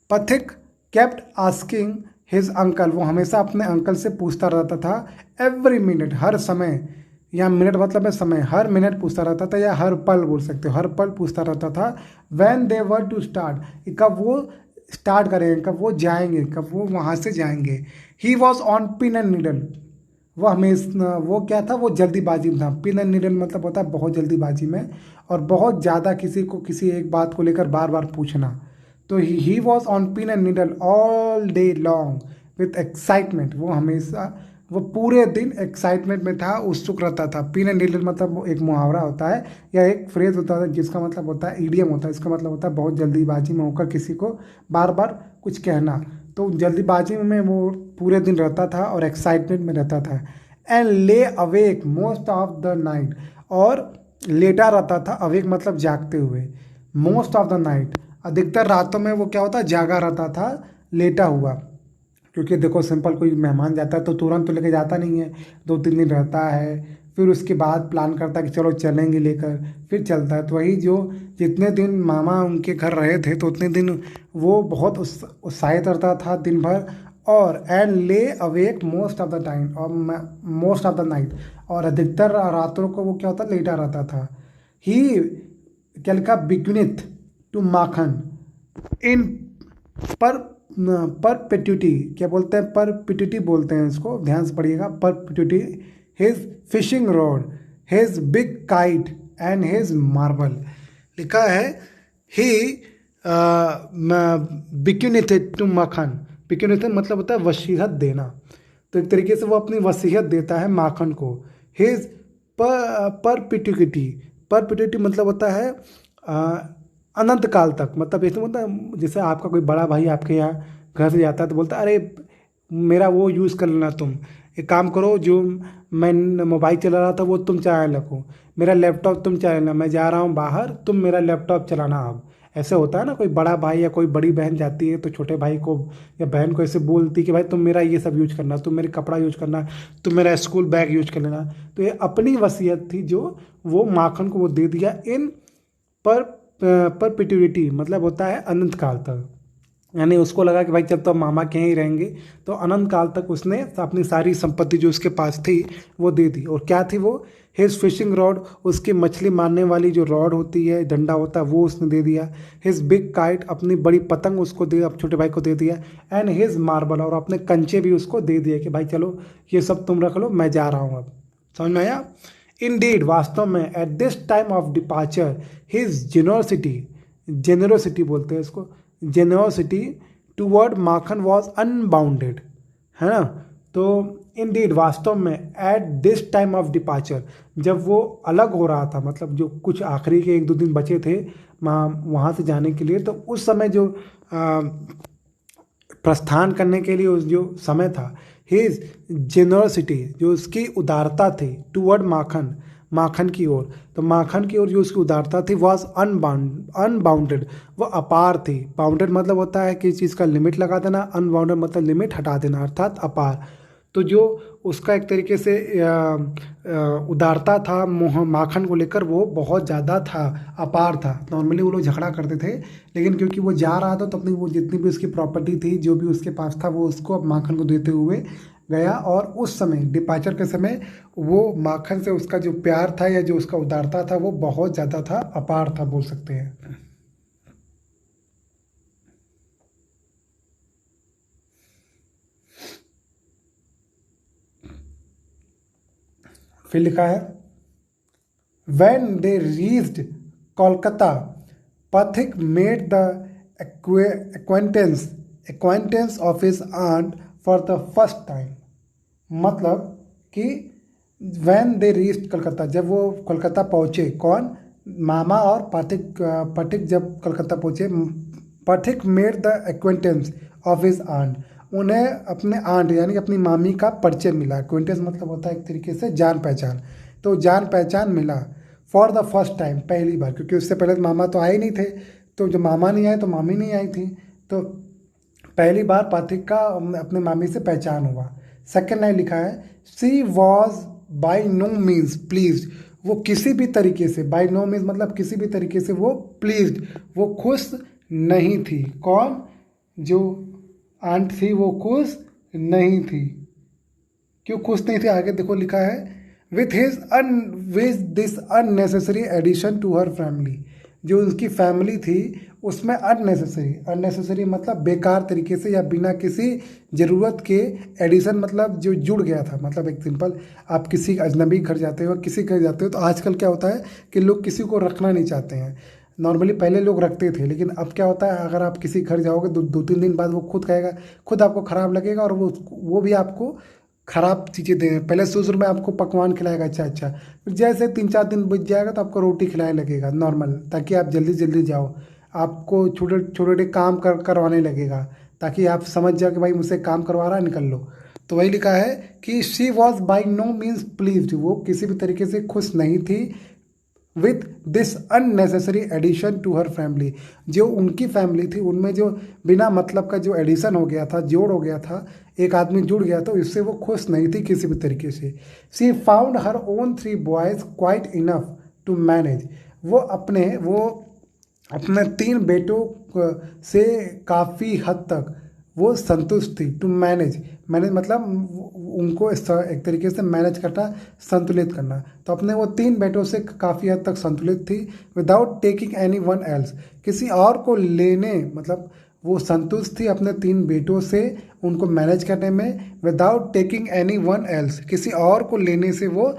पथिक केप्ट आस्किंग हिज अंकल, वो हमेशा अपने अंकल से पूछता रहता था, एवरी मिनट हर समय, या मिनट मतलब है समय, हर मिनट पूछता रहता था, या हर पल बोल सकते हो, हर पल पूछता रहता था, when they were to start, कब वो स्टार्ट करेंगे, कब वो जाएंगे, कब वो वहाँ से जाएंगे। He was on pin and needle, वो हमेशा वो क्या था, वो जल्दीबाजी में था। पिन एंड नीडल मतलब होता है बहुत जल्दीबाजी में, और बहुत ज़्यादा किसी को किसी एक बात को लेकर बार बार पूछना। तो he was on pin and needle all day long with excitement, वो हमेशा वो पूरे दिन एक्साइटमेंट में था, उत्सुक रहता था। पिन एंड नीडल मतलब एक मुहावरा होता है या एक फ्रेज होता है जिसका मतलब होता है, ईडियम होता है, इसका मतलब होता है बहुत जल्दीबाजी में होकर किसी को बार बार कुछ कहना। तो जल्दीबाजी में वो पूरे दिन रहता था और एक्साइटमेंट में रहता था। एंड ले awake most of the night, और लेटा रहता था, अवेक मतलब जागते हुए, मोस्ट ऑफ द नाइट अधिकतर रातों में वो क्या होता है, जागा रहता था, लेटा हुआ। क्योंकि देखो सिंपल, कोई मेहमान जाता है तो तुरंत तो लेके जाता नहीं है, 2-3 दिन रहता है, फिर उसके बाद प्लान करता है कि चलो चलेंगे लेकर, फिर चलता है। तो वही जो जितने दिन मामा उनके घर रहे थे तो उतने दिन वो बहुत उत्साहित रहता था दिन भर, और एंड ले awake most of the time और मोस्ट ऑफ द नाइट, और अधिकतर रातों को वो क्या होता लेटा रहता था। ही क्या लिखा, बिक्विथ टू माखन इन पर परपेट्यूटी, क्या बोलते हैं, परपेट्यूटी बोलते हैं इसको, ध्यान से पढ़िएगा, perpetuity, his fishing rod, his big kite and his marble. लिखा है ही बिक्यूनिथेड टू माखन। बिक्यूनिथेड मतलब होता है वसीयत देना, तो एक तरीके से वो अपनी वसीयत देता है माखन को। हिज परपेट्यूटी, परपेट्यूटी मतलब होता है अनंत काल तक, मतलब ऐसे होता है जैसे आपका कोई बड़ा भाई आपके यहाँ घर से जाता है तो बोलता है अरे मेरा वो यूज़ कर लेना, तुम एक काम करो, जो मैं मोबाइल चला रहा था वो तुम चलाने लगो, मेरा लैपटॉप तुम चला लेना, मैं जा रहा हूँ बाहर, तुम मेरा लैपटॉप चलाना अब। ऐसे होता है ना, कोई बड़ा भाई या कोई बड़ी बहन जाती है तो छोटे भाई को या बहन को ऐसे बोलती कि भाई तुम मेरा ये सब यूज करना, तुम मेरे कपड़ा यूज करना, तुम मेरा स्कूल बैग यूज कर लेना। तो ये अपनी वसीयत थी जो वो माखन को वो दे दिया इन परपेट्यूटी, मतलब होता है अनंत काल तक। यानी उसको लगा कि भाई जब तो मामा के ही रहेंगे, तो अनंत काल तक उसने अपनी सारी संपत्ति जो उसके पास थी वो दे दी। और क्या थी वो, हिज फिशिंग रॉड, उसकी मछली मारने वाली जो रॉड होती है, डंडा होता है, वो उसने दे दिया। हिज बिग काइट, अपनी बड़ी पतंग उसको दे, अब छोटे भाई को दे दिया। एंड हिज मार्बल, और अपने कंचे भी उसको दे दिए कि भाई चलो ये सब तुम रख लो, मैं जा रहा हूँ अब। समझ में आया? इंडीड, वास्तव में, at this time of departure his generosity बोलते हैं इसको, generosity toward Makhan was unbounded, है ना। तो इंडीड, वास्तव में, at this time of departure, जब वो अलग हो रहा था, मतलब जो कुछ आखिरी के 1-2 दिन बचे थे वहाँ से जाने के लिए, तो उस समय जो प्रस्थान करने के लिए उस जो समय था, हिज जेनरसिटी, जो उसकी उदारता थी, टूवर्ड माखन, माखन की ओर, तो माखन की ओर जो उसकी उदारता थी वॉज अनबाउंडेड, वो अपार थी। बाउंडेड मतलब होता है कि चीज़ का लिमिट लगा देना, अनबाउंडेड मतलब लिमिट हटा देना, अर्थात अपार। तो जो उसका एक तरीके से उदारता था माखन को लेकर, वो बहुत ज़्यादा था, अपार था। नॉर्मली वो लोग झगड़ा करते थे, लेकिन क्योंकि वो जा रहा था तो अपनी वो जितनी भी उसकी प्रॉपर्टी थी, जो भी उसके पास था, वो उसको अब माखन को देते हुए गया। और उस समय डिपार्चर के समय वो माखन से उसका जो प्यार था या जो उसका उदारता था वो बहुत ज़्यादा था, अपार था, बोल सकते हैं। फिर लिखा है when they reached Kolkata, Pathik made the acquaintance of his aunt for the first time। मतलब कि when they reached कलकत्ता, जब वो कोलकाता पहुँचे, कौन, मामा और पाठिक, पाठिक जब कलकत्ता पहुँचे, Phatik made the acquaintance of his aunt, उन्हें अपने आंट यानी अपनी मामी का परिचय मिला। एक्वेंटेंस मतलब होता है एक तरीके से जान पहचान, तो जान पहचान मिला फॉर द फर्स्ट टाइम, पहली बार, क्योंकि उससे पहले मामा तो आए नहीं थे, तो जब मामा नहीं आए तो मामी नहीं आई थी, तो पहली बार पाठिक का अपने मामी से पहचान हुआ। सेकेंड लाइन लिखा है she was by no means pleased, वो किसी भी तरीके से, बाई नो मीन्स मतलब किसी भी तरीके से वो प्लीज्ड, वो खुश नहीं थी। कौन, जो आंट थी वो खुश नहीं थी। क्यों खुश नहीं थी, आगे देखो लिखा है with this unnecessary addition to her family, जो उनकी फैमिली थी उसमें अननेसेसरी मतलब बेकार तरीके से या बिना किसी ज़रूरत के, एडिशन मतलब जो जुड़ गया था। मतलब एक सिंपल, आप किसी अजनबी घर जाते हो, किसी घर जाते हो, तो आजकल क्या होता है कि लोग किसी को रखना नहीं चाहते हैं। नॉर्मली पहले लोग रखते थे, लेकिन अब क्या होता है, अगर आप किसी घर जाओगे 2-3 दिन बाद वो खुद कहेगा, खुद आपको ख़राब लगेगा, और वो भी आपको ख़राब चीज़ें दें। पहले शुरू में आपको पकवान खिलाएगा अच्छा, फिर जैसे 3-4 दिन बीत जाएगा तो आपको रोटी खिलाने लगेगा नॉर्मल, ताकि आप जल्दी जल्दी जाओ, आपको छोटे छोटे काम करवाने लगेगा, ताकि आप समझ जाओ कि भाई मुझसे काम करवा रहा है, निकल लो। तो वही लिखा है कि she was by no means pleased, वो किसी भी तरीके से खुश नहीं थी with this unnecessary addition to her family. जो उनकी फैमिली थी उनमें जो बिना मतलब का जो एडिशन हो गया था, जोड़ हो गया था, एक आदमी जुड़ गया तो इससे वो खुश नहीं थी किसी भी तरीके से। She found her own 3 boys quite enough to manage. वो अपने 3 बेटों से काफ़ी हद तक वो संतुष्ट थी। टू मैनेज, मैनेज मतलब उनको एक तरीके से मैनेज करना, संतुलित करना। तो अपने वो 3 बेटों से काफ़ी हद तक संतुलित थी। Without taking any one else, किसी और को लेने मतलब वो संतुष्ट थी अपने 3 बेटों से उनको मैनेज करने में। Without taking any one else, किसी और को लेने से वो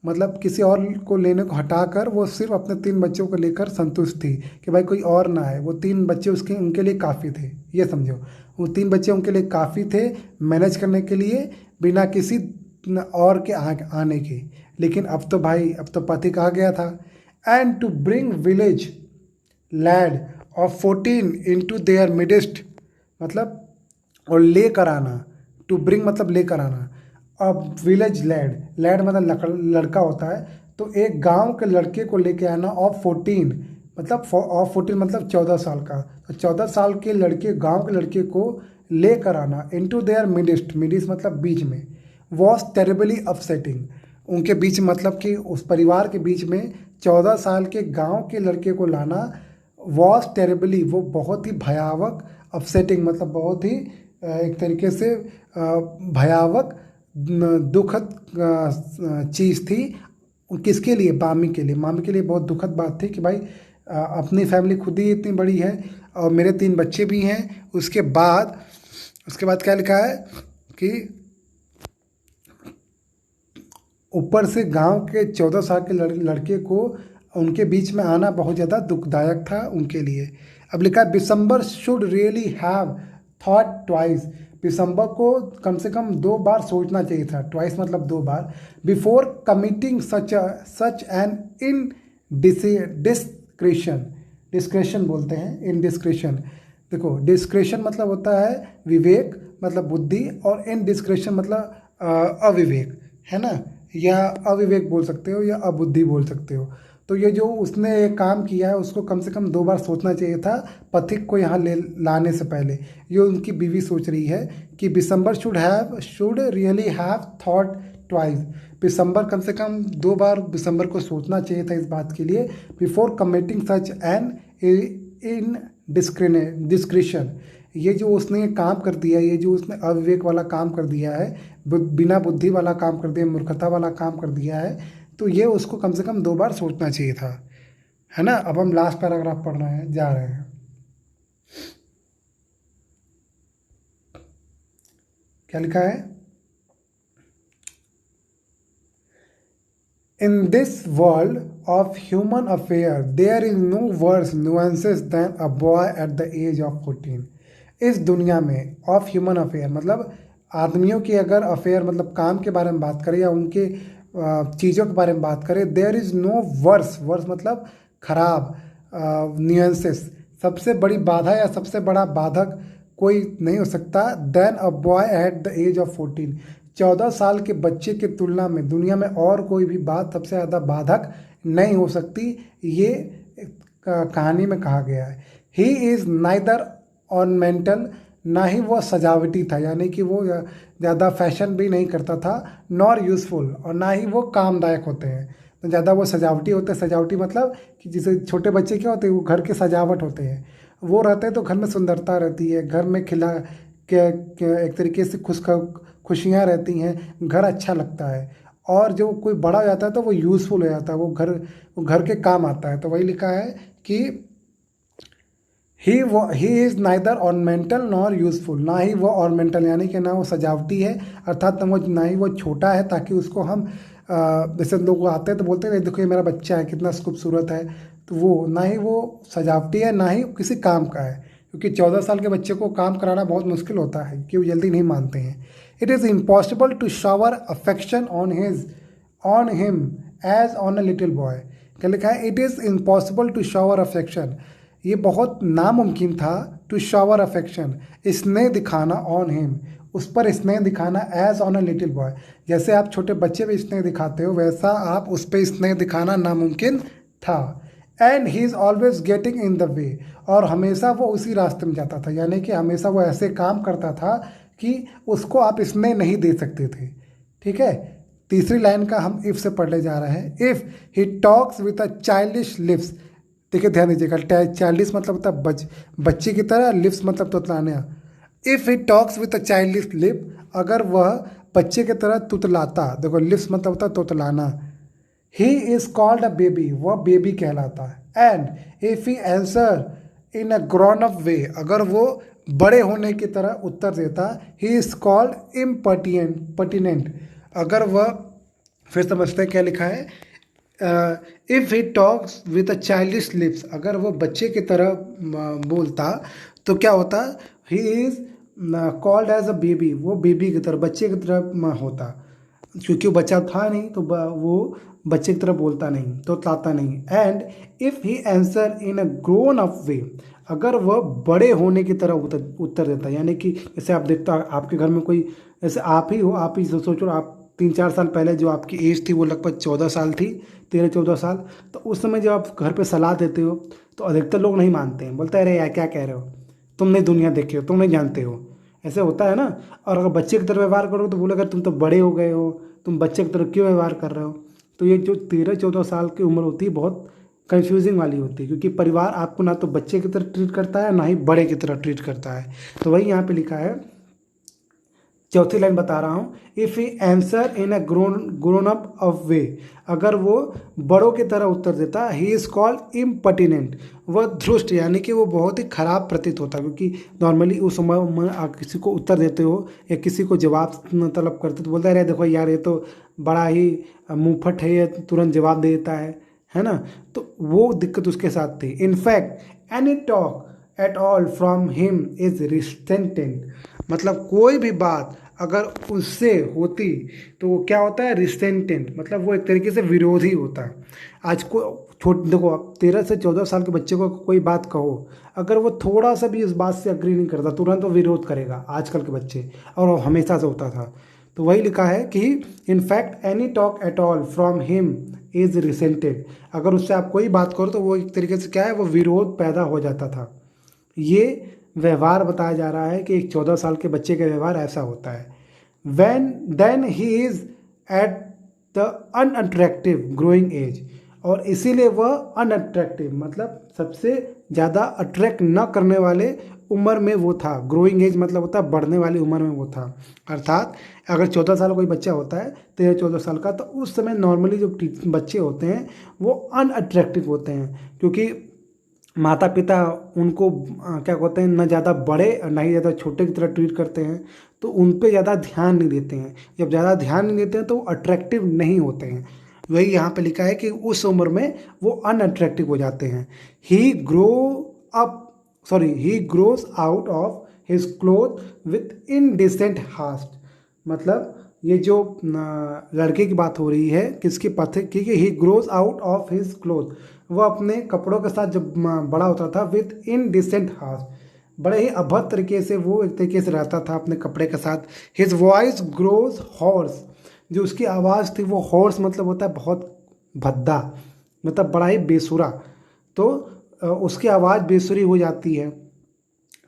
मतलब किसी और को लेने को हटाकर वो सिर्फ अपने 3 बच्चों को लेकर संतुष्ट थी कि भाई कोई और ना आए। वो 3 बच्चे उसके उनके लिए काफ़ी थे, ये समझो। वो 3 बच्चे उनके लिए काफ़ी थे मैनेज करने के लिए, बिना किसी और के आने के। लेकिन अब तो भाई, अब तो पति कहा गया था। And to bring village lad of 14 into their midst, मतलब और लेकर आना। टू ब्रिंग मतलब लेकर आना। अब विलेज लैड, लैड मतलब लड़का होता है, तो एक गांव के लड़के को लेके आना। ऑफ 14 मतलब ऑफ 14 मतलब 14 साल का, तो 14 साल के लड़के, गांव के लड़के को लेकर आना। इनटू देयर मिडिस्ट, मिडिस्ट मतलब बीच में। वॉज टेरिबली अपसेटिंग, उनके बीच मतलब कि उस परिवार के बीच में 14 साल के गांव के लड़के को लाना। वॉज टेरिबली, वो बहुत ही भयावक, अपसेटिंग मतलब बहुत ही एक तरीके से भयावक दुखद चीज़ थी। किसके लिए? मामी के लिए। मामी के लिए बहुत दुखद बात थी कि भाई अपनी फैमिली खुद ही इतनी बड़ी है और मेरे 3 बच्चे भी हैं। उसके बाद क्या लिखा है कि ऊपर से गांव के 14 साल के लड़के को उनके बीच में आना बहुत ज़्यादा दुखदायक था उनके लिए। अब लिखा है Bishamber should really have thought twice, Bishamber को कम से कम 2 बार सोचना चाहिए था। ट्वाइस मतलब 2 बार। Before committing such an indiscretion, discretion बोलते हैं इनडिस्क्रेशन। देखो, डिस्क्रेशन मतलब होता है विवेक मतलब बुद्धि, और इनडिस्क्रेशन मतलब अविवेक, है ना, या अविवेक बोल सकते हो या अबुद्धि बोल सकते हो। तो ये जो उसने एक काम किया है उसको कम से कम 2 बार सोचना चाहिए था पथिक को यहाँ ले लाने से पहले। ये उनकी बीवी सोच रही है कि Bishamber should really have thought twice, Bishamber कम से कम 2 बार बिसम्बर को सोचना चाहिए था इस बात के लिए। Before committing such an in discretion, ये जो उसने काम कर दिया, ये जो उसने अविवेक वाला काम कर दिया है, बिना बुद्धि वाला काम कर दिया, मूर्खता वाला काम कर दिया है, तो ये उसको कम से कम 2 बार सोचना चाहिए था, है ना। अब हम लास्ट पैराग्राफ पढ़ रहे हैं, जा रहे हैं। क्या लिखा है? In this world of human affair there is no worse nuisances than a boy at the age of 14। इस दुनिया में ऑफ ह्यूमन अफेयर मतलब आदमियों की अगर अफेयर मतलब काम के बारे में बात करें या उनके चीज़ों के बारे में बात करें, there is no worse, worse मतलब खराब, न्यूएंसेस सबसे बड़ी बाधा या सबसे बड़ा बाधक कोई नहीं हो सकता than a boy at the age of 14। 14 साल के बच्चे की तुलना में दुनिया में और कोई भी बात सबसे ज़्यादा बाधक नहीं हो सकती, ये कहानी में कहा गया है। ही इज़ नाइदर ऑर्नामेंटल, ना ही वो सजावटी था, यानी कि वो ज़्यादा फैशन भी नहीं करता था, नॉर यूज़फुल, और ना ही वो कामदायक होते हैं। तो ज़्यादा वो सजावटी होते हैं, सजावटी मतलब कि जैसे छोटे बच्चे क्या होते हैं, वो घर के सजावट होते हैं, वो रहते हैं तो घर में सुंदरता रहती है, घर में खिला के एक तरीके से खुशियाँ रहती हैं, घर अच्छा लगता है। और जो कोई बड़ा हो जाता है तो वो यूज़फुल हो जाता है, वो घर के काम आता है। तो वही लिखा है कि he is neither ornamental nor useful, ना ही वो ऑर्नामेंटल यानी कि ना वो सजावटी है, अर्थात ना ही वो छोटा है ताकि उसको हम जैसे लोग आते हैं तो बोलते हैं देखो ये मेरा बच्चा है कितना खूबसूरत है, तो वो ना ही वो सजावटी है ना ही किसी काम का है, क्योंकि 14 साल के बच्चे को काम कराना बहुत मुश्किल होता है कि वो जल्दी नहीं मानते हैं। It is impossible to shower affection on him as on a little boy. क्या लिखा है? It is impossible to shower affection, ये बहुत नामुमकिन था, टू शावर अफेक्शन स्नेह दिखाना, ऑन हिम उस पर स्नेह दिखाना, as on a little boy जैसे आप छोटे बच्चे पे स्नेह दिखाते हो वैसा आप उस पर स्नेह दिखाना नामुमकिन था। And he is always getting in the way, और हमेशा वो उसी रास्ते में जाता था, यानी कि हमेशा वो ऐसे काम करता था कि उसको आप इसमें नहीं दे सकते थे। ठीक है, तीसरी लाइन का हम इफ़ से पढ़ने जा रहे हैं। If he talks with a childish lips, देखिए ध्यान दीजिएगा, चाइल्डिश मतलब होता है बच्चे की तरह, लिप्स मतलब तुतलाना। If he talks with a childish lisp, अगर वह बच्चे की तरह तुतलाता, देखो लिप्स मतलब होता है तुतलाना। He is called a baby, वह बेबी कहलाता है। And if he answer in a grown up way, अगर वो बड़े होने की तरह उत्तर देता, ही इज़ कॉल्ड इम्पर्टिनेंट, अगर वह, फिर समझते हैं क्या लिखा है, if he talks with a childish lisps, अगर वो बच्चे की तरह बोलता तो क्या होता, he is called as a baby, वो बेबी की तरह, बच्चे की तरह होता, क्योंकि वो बच्चा था नहीं तो वो बच्चे की तरह बोलता नहीं, तो ताता नहीं। And if he answer in a grown up way, अगर वह बड़े होने की तरह उत्तर देता, यानी कि जैसे आप देखता आपके घर में कोई, जैसे आप ही हो, आप ही सोचो, आप 3-4 साल पहले जो आपकी एज थी वो लगभग 14 साल थी, 13-14 साल, तो उस समय जब आप घर पे सलाह देते हो तो अधिकतर लोग नहीं मानते हैं, बोलते हैं अरे यार क्या कह रहे हो, तुम नहीं दुनिया देखे हो, तुम नहीं जानते हो, ऐसे होता है ना। और अगर बच्चे की तरह व्यवहार करो तो बोलेगा तुम तो बड़े हो गए हो, तुम बच्चे की तरह क्यों व्यवहार कर रहे हो। तो ये जो 13-14 साल की उम्र होती है बहुत कंफ्यूजिंग वाली होती है, क्योंकि परिवार आपको ना तो बच्चे की तरह ट्रीट करता है ना ही बड़े की तरह ट्रीट करता है। तो वही यहाँ पे लिखा है, चौथी लाइन बता रहा हूँ, if he answer in a grown up of वे, अगर वो बड़ों की तरह उत्तर देता, ही इज़ कॉल्ड इम्पर्टिनेंट, वह धृष्ट, यानी कि वो बहुत ही खराब प्रतीत होता, क्योंकि नॉर्मली उस समय में आप किसी को उत्तर देते हो या किसी को जवाब तलब करते तो बोलते अरे देखो यार ये तो बड़ा ही मुंहफट है, ये तुरंत जवाब दे देता है ना। तो वो दिक्कत उसके साथ थी। In fact any talk at all from him is resented, मतलब कोई भी बात अगर उससे होती तो वो क्या होता है, रिसेंटेंट, मतलब वो एक तरीके से विरोधी होता है। आज को देखो आप 13 से 14 साल के बच्चे को कोई बात कहो, अगर वो थोड़ा सा भी इस बात से अग्री नहीं करता तुरंत वो विरोध करेगा, आजकल के बच्चे, और वो हमेशा से होता था। तो वही लिखा है कि in fact any talk at all from him is resented, अगर उससे आप कोई बात करो तो वो एक तरीके से क्या है, वो विरोध पैदा हो जाता था। ये व्यवहार बताया जा रहा है कि एक 14 साल के बच्चे का व्यवहार ऐसा होता है। When then he is at the unattractive growing age, और इसीलिए वह अनअट्रैक्टिव मतलब सबसे ज़्यादा अट्रैक्ट न करने वाले उम्र में वो था। ग्रोइंग एज मतलब होता है बढ़ने वाली उम्र में वो था। अर्थात अगर 14 साल का कोई बच्चा होता है, 13-14 साल का, तो उस समय नॉर्मली जो बच्चे होते हैं वो अनअट्रैक्टिव होते हैं, क्योंकि माता पिता उनको क्या कहते हैं, ना ज़्यादा बड़े और ना ही ज़्यादा छोटे की तरह ट्रीट करते हैं, तो उन पे ज़्यादा ध्यान नहीं देते हैं। जब ज़्यादा ध्यान नहीं देते हैं तो वो अट्रैक्टिव नहीं होते हैं। वही यहाँ पे लिखा है कि उस उम्र में वो अनअट्रैक्टिव हो जाते हैं। He grow up he grows out of his cloth with indecent haste, मतलब ये जो लड़के की बात हो रही है, किसकी पथिक की, कि ही grows out of his cloth, वो अपने कपड़ों के साथ जब बड़ा होता था, विथ इनडिसेंट हास्ट, बड़े ही अभद्र तरीके से वो एक तरीके से रहता था अपने कपड़े के साथ। हिज वॉइस ग्रोज हॉर्स, जो उसकी आवाज़ थी वो हॉर्स मतलब होता है बहुत भद्दा, मतलब बड़ा ही बेसुरा। तो उसकी आवाज़ बेसुरी हो जाती है।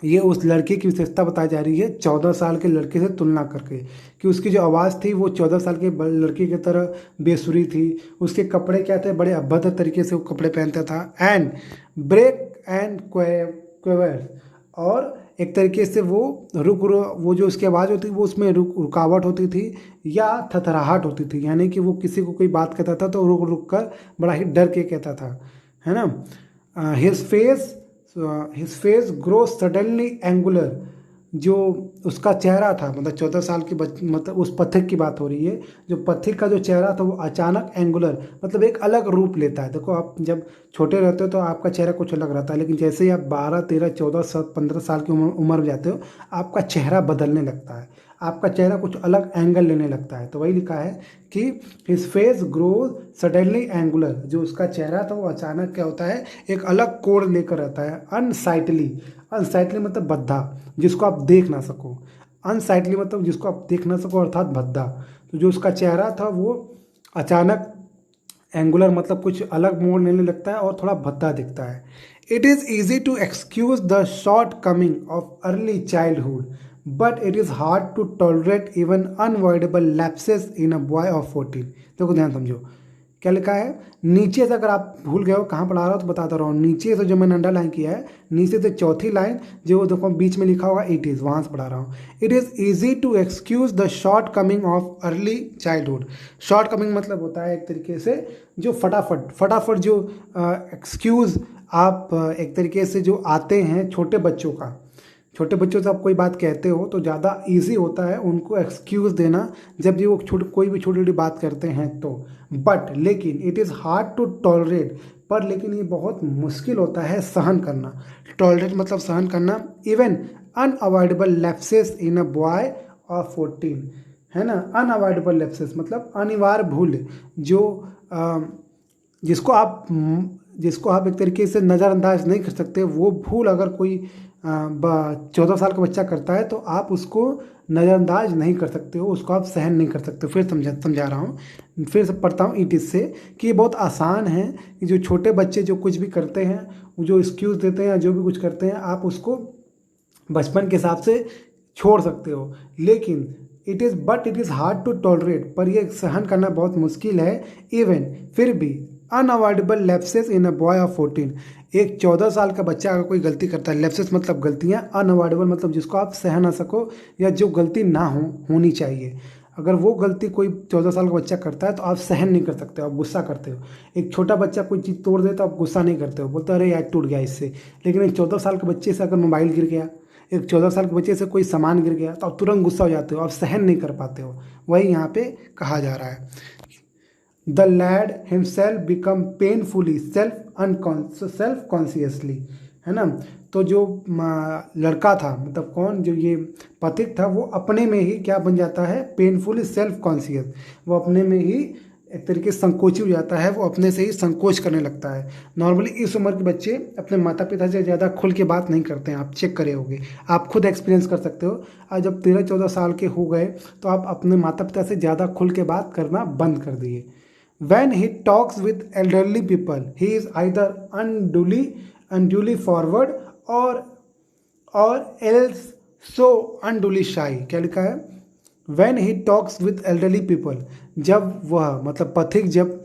ये उस लड़के की विशेषता बताई जा रही है 14 साल के लड़के से तुलना करके, कि उसकी जो आवाज़ थी वो 14 साल के लड़के की तरह बेसुरी थी। उसके कपड़े क्या थे, बड़े अभद्र तरीके से वो कपड़े पहनता था। एंड ब्रेक एंड क्वेवर, और एक तरीके से वो वो जो उसकी आवाज़ होती थी वो उसमें रुकावट होती थी या थथराहट होती थी, यानी कि वो किसी को कोई बात कहता था तो रुक रुक कर बड़ा ही डर के कहता था, है ना। His face grow suddenly angular, जो उसका चेहरा था, मतलब 14 साल की मतलब उस पथिक की बात हो रही है, जो पथिक का जो चेहरा था वो अचानक एंगुलर मतलब एक अलग रूप लेता है। देखो आप जब छोटे रहते हो तो आपका चेहरा कुछ अलग रहता है, लेकिन जैसे ही आप 12, 13, 14, 15 साल की उम्र में जाते हो आपका चेहरा बदलने लगता है, आपका चेहरा कुछ अलग एंगल लेने लगता है। तो वही लिखा है कि his face grows suddenly angular, जो उसका चेहरा था वो अचानक क्या होता है, एक अलग कोण लेकर रहता है। अनसाइटली मतलब भद्दा, जिसको आप देख ना सको। अनसाइटली मतलब जिसको आप देख ना सको, अर्थात भद्दा। तो जो उसका चेहरा था वो अचानक एंगुलर मतलब कुछ अलग मोड़ लेने लगता है और थोड़ा भद्दा दिखता है। It is easy to excuse the shortcoming of early childhood but it is hard to tolerate even unavoidable lapses in a boy of 14। देखो ध्यान समझो क्या लिखा है। नीचे से अगर आप भूल गए हो कहाँ पढ़ा रहा हो तो बताता रहा हूँ। नीचे से जो मैंने अंडरलाइन किया है, नीचे से चौथी लाइन जो देखो बीच में लिखा होगा इट इज़, वहाँ से पढ़ा रहा हूँ। It is easy to excuse the shortcoming of early childhood. Shortcoming मतलब होता है एक तरीके से जो फटाफट जो एक्सक्यूज़ आप एक तरीके से जो आते हैं छोटे बच्चों का। छोटे बच्चों से आप कोई बात कहते हो तो ज़्यादा इजी होता है उनको एक्सक्यूज़ देना जब भी वो कोई भी छोटी छोटी बात करते हैं तो। बट लेकिन it is hard to tolerate, पर लेकिन ये बहुत मुश्किल होता है सहन करना। टॉलरेट मतलब सहन करना। Even unavoidable lapses in a boy of 14, है ना। अनअवॉइडेबल लैप्सेस मतलब अनिवार्य भूल जो जिसको आप एक तरीके से नज़रअंदाज नहीं कर सकते, वो भूल अगर कोई 14 साल का बच्चा करता है तो आप उसको नज़रअंदाज नहीं कर सकते हो, उसको आप सहन नहीं कर सकते। फिर समझा रहा हूँ, फिर से पढ़ता हूँ इट इससे कि ये बहुत आसान है कि जो छोटे बच्चे जो कुछ भी करते हैं, जो एक्सक्यूज़ देते हैं या जो भी कुछ करते हैं, आप उसको बचपन के हिसाब से छोड़ सकते हो। लेकिन it is hard to tolerate, पर यह सहन करना बहुत मुश्किल है। इवन फिर भी unavoidable lapses in a boy of 14, एक 14 साल का बच्चा अगर कोई गलती करता है, लैप्सेस मतलब गलतियाँ, अनअवॉइडेबल मतलब जिसको आप सह ना सको या जो गलती ना होनी चाहिए, अगर वो गलती कोई 14 साल का बच्चा करता है तो आप सहन नहीं कर सकते हो, आप गुस्सा करते हो। एक छोटा बच्चा कोई चीज़ तोड़ दे तो आप गुस्सा नहीं करते हो, बोलते हो अरे यार टूट गया इससे। लेकिन एक 14 साल के बच्चे से अगर मोबाइल गिर गया, एक 14 साल के बच्चे से कोई सामान गिर गया तो आप तुरंत गुस्सा हो जाते हो, आप सहन नहीं कर पाते हो। वही यहाँ पे कहा जा रहा है। The lad himself become painfully self consciously, है ना। तो जो लड़का था, मतलब कौन, जो ये पथिक था, वो अपने में ही क्या बन जाता है, पेनफुली सेल्फ कॉन्सियस। वो अपने में ही एक तरीके से संकोची हो जाता है, वो अपने से ही संकोच करने लगता है। नॉर्मली इस उम्र के बच्चे अपने माता पिता से ज़्यादा खुल के बात नहीं करते हैं, आप चेक करे होगे, आप खुद एक्सपीरियंस कर सकते हो। आज जब 13-14 साल के हो गए तो आप अपने माता पिता से ज़्यादा खुल के बात करना बंद कर दिए। When he talks with elderly people, he is either unduly forward or else so unduly shy। क्या लिखा है? When he talks with elderly people, जब वह मतलब पथिक जब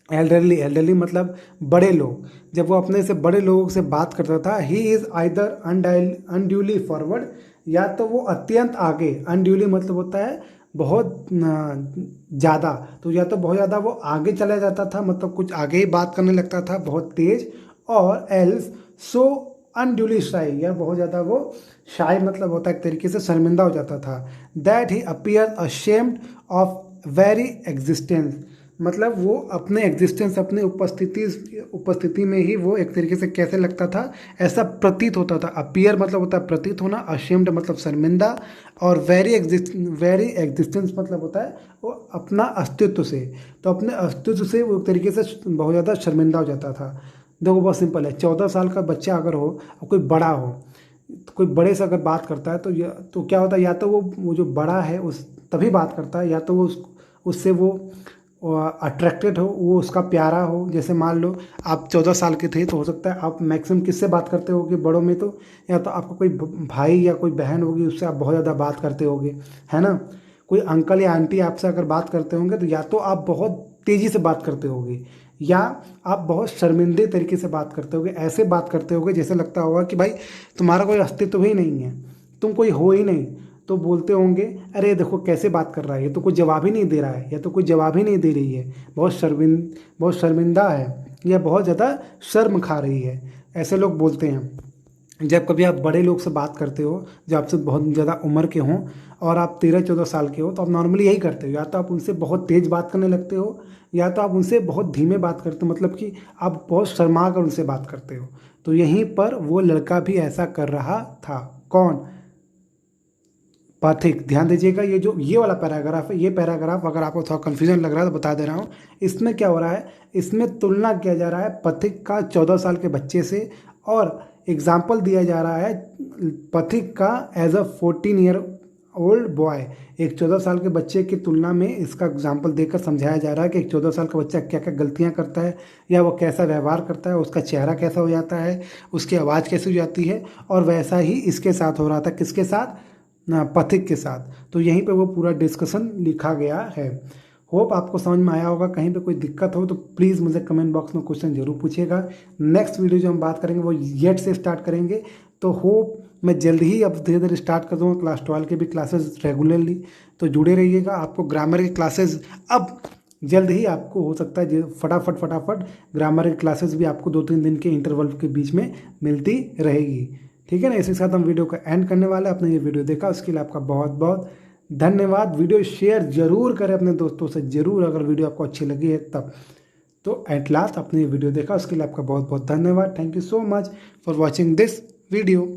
एल्डरली मतलब बड़े लोग, जब वो अपने से बड़े लोगों से बात करता था, he is either unduly forward, या तो वो अत्यंत आगे, अनड्यूली मतलब होता है बहुत ज़्यादा, तो या तो बहुत ज़्यादा वो आगे चला जाता था, मतलब कुछ आगे ही बात करने लगता था बहुत तेज, और एल्स सो अनड्यूली शाई, या बहुत ज़्यादा वो शाई मतलब होता है एक तरीके से शर्मिंदा हो जाता था। That he appear ashamed of very existence, मतलब वो अपने एग्जिस्टेंस, अपने उपस्थिति में ही वो एक तरीके से कैसे लगता था, ऐसा प्रतीत होता था। अपीयर मतलब होता है प्रतीत होना, अशेम्ड मतलब शर्मिंदा, और वेरी एग्जिस्टेंस मतलब होता है वो अपना अस्तित्व से। तो अपने अस्तित्व से वो एक तरीके से बहुत ज़्यादा शर्मिंदा हो जाता था। देखो बहुत सिंपल है, 14 साल का बच्चा अगर हो और कोई बड़ा हो, तो कोई बड़े से अगर बात करता है तो क्या होता है, या तो वो जो बड़ा है उस तभी बात करता है, या तो वो उससे वो अट्रैक्टेड हो, वो उसका प्यारा हो। जैसे मान लो आप 14 साल के थे तो हो सकता है आप मैक्सिमम किससे बात करते होगे बड़ों में, तो या तो आपका कोई भाई या कोई बहन होगी, उससे आप बहुत ज़्यादा बात करते होगे, है ना। कोई अंकल या आंटी आपसे अगर बात करते होंगे तो या तो आप बहुत तेज़ी से बात करते होगे, या आप बहुत शर्मिंदे तरीके से बात करते होगे, ऐसे बात करते होगे जैसे लगता होगा कि भाई तुम्हारा कोई अस्तित्व ही नहीं है, तुम कोई हो ही नहीं। तो बोलते होंगे अरे देखो कैसे बात कर रहा है, ये तो कोई जवाब ही नहीं दे रहा है, या तो कोई जवाब ही नहीं दे रही है, बहुत शर्मिंदा है, या बहुत ज़्यादा शर्म खा रही है, ऐसे लोग बोलते हैं। जब कभी आप बड़े लोग से बात करते हो जो आपसे बहुत ज़्यादा उम्र के हों और आप 13-14 साल के हो, तो आप नॉर्मली यही करते हो, या तो आप उनसे बहुत तेज़ बात करने लगते हो, या तो आप उनसे बहुत धीमे बात करते हो, मतलब कि आप बहुत शर्मा कर उनसे बात करते हो। तो यहीं पर वो लड़का भी ऐसा कर रहा था। कौन? पथिक। ध्यान दीजिएगा, ये वाला पैराग्राफ है, ये पैराग्राफ अगर आपको थोड़ा कन्फ्यूजन लग रहा है तो बता दे रहा हूँ। इसमें क्या हो रहा है, इसमें तुलना किया जा रहा है पथिक का 14 साल के बच्चे से, और एग्जाम्पल दिया जा रहा है पथिक का as a 14 year old boy, एक 14 साल के बच्चे की तुलना में इसका एग्जाम्पल देकर समझाया जा रहा है कि एक 14 साल का बच्चा क्या क्या गलतियां करता है, या वो कैसा व्यवहार करता है, उसका चेहरा कैसा हो जाता है, उसकी आवाज़ कैसी हो जाती है। और वैसा ही इसके साथ हो रहा था, किसके साथ, पथिक के साथ। तो यहीं पे वो पूरा डिस्कशन लिखा गया है। होप आपको समझ में आया होगा। कहीं पे कोई दिक्कत हो तो प्लीज़ मुझे कमेंट बॉक्स में क्वेश्चन जरूर पूछिएगा। नेक्स्ट वीडियो जो हम बात करेंगे वो येट से स्टार्ट करेंगे। तो होप मैं जल्द ही अब धीरे धीरे स्टार्ट कर दूंगा क्लास 12 के भी क्लासेस रेगुलरली। तो जुड़े रहिएगा। आपको ग्रामर की क्लासेस अब जल्द ही आपको हो सकता है फटाफट ग्रामर की क्लासेस भी आपको 2-3 दिन के इंटरवल के बीच में मिलती रहेगी। ठीक है ना। इसी के साथ हम वीडियो को एंड करने वाले हैं। आपने ये वीडियो देखा उसके लिए आपका बहुत बहुत धन्यवाद। वीडियो शेयर जरूर करें अपने दोस्तों से, जरूर, अगर वीडियो आपको अच्छी लगी है तब। तो एट लास्ट आपने ये वीडियो देखा उसके लिए आपका बहुत बहुत धन्यवाद। Thank you so much for watching this video.